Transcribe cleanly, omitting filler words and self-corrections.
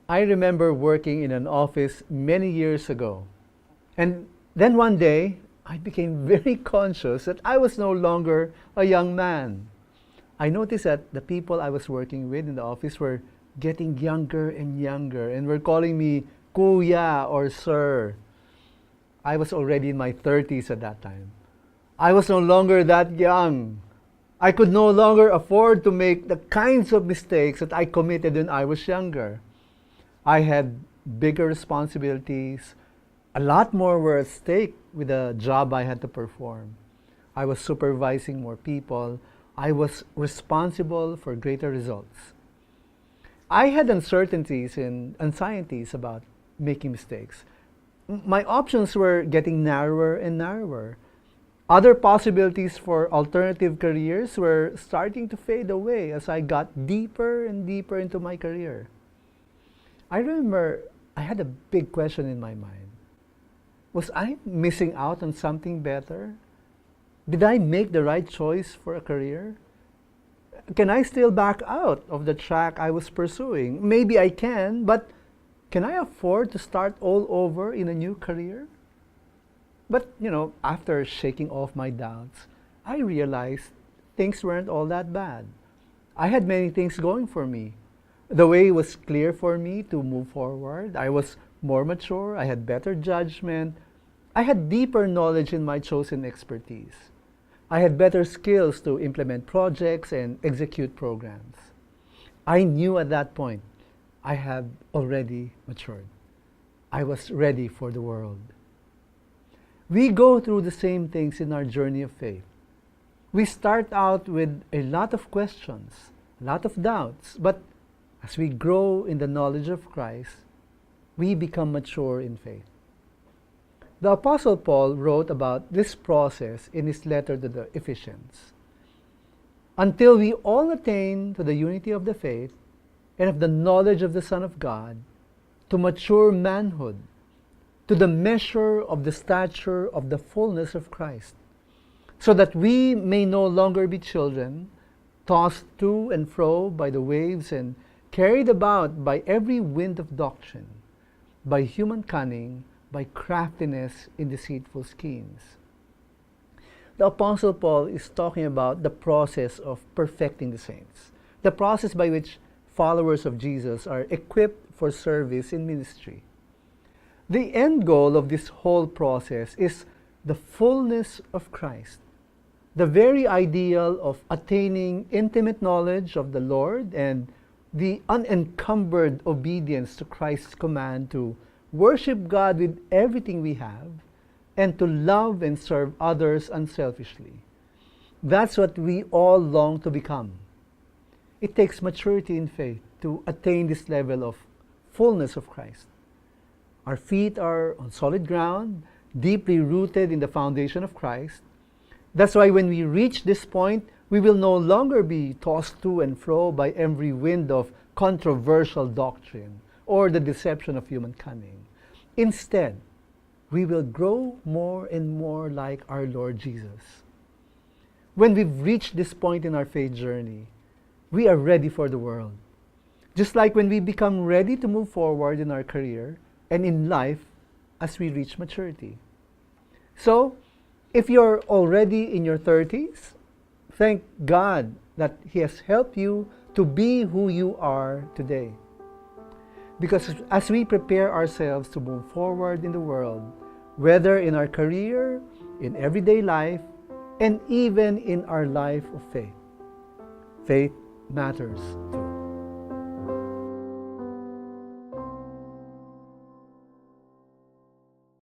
I remember working in an office many years ago. And then one day, I became very conscious that I was no longer a young man. I noticed that the people I was working with in the office were getting younger and younger and were calling me Kuya or Sir. I was already in my 30s at that time. I was no longer that young. I could no longer afford to make the kinds of mistakes that I committed when I was younger. I had bigger responsibilities. A lot more were at stake with the job I had to perform. I was supervising more people. I was responsible for greater results. I had uncertainties and anxieties about making mistakes. My options were getting narrower and narrower. Other possibilities for alternative careers were starting to fade away as I got deeper and deeper into my career. I remember I had a big question in my mind. Was I missing out on something better? Did I make the right choice for a career? Can I still back out of the track I was pursuing? Maybe I can, but can I afford to start all over in a new career? But, after shaking off my doubts, I realized things weren't all that bad. I had many things going for me. The way was clear for me to move forward. I was more mature. I had better judgment. I had deeper knowledge in my chosen expertise. I had better skills to implement projects and execute programs. I knew at that point I had already matured. I was ready for the world. We go through the same things in our journey of faith. We start out with a lot of questions, a lot of doubts, but as we grow in the knowledge of Christ, we become mature in faith. The Apostle Paul wrote about this process in his letter to the Ephesians. Until we all attain to the unity of the faith and of the knowledge of the Son of God, to mature manhood, to the measure of the stature of the fullness of Christ, so that we may no longer be children, tossed to and fro by the waves and carried about by every wind of doctrine, by human cunning, by craftiness in deceitful schemes. The Apostle Paul is talking about the process of perfecting the saints, the process by which followers of Jesus are equipped for service in ministry. The end goal of this whole process is the fullness of Christ, the very ideal of attaining intimate knowledge of the Lord and the unencumbered obedience to Christ's command to worship God with everything we have and to love and serve others unselfishly. That's what we all long to become. It takes maturity in faith to attain this level of fullness of Christ. Our feet are on solid ground, deeply rooted in the foundation of Christ. That's why when we reach this point, we will no longer be tossed to and fro by every wind of controversial doctrine or the deception of human cunning. Instead, we will grow more and more like our Lord Jesus. When we've reached this point in our faith journey, we are ready for the world. Just like when we become ready to move forward in our career and in life as we reach maturity. So, if you're already in your 30s, thank God that He has helped you to be who you are today. Because as we prepare ourselves to move forward in the world, whether in our career, in everyday life, and even in our life of faith, faith matters to us.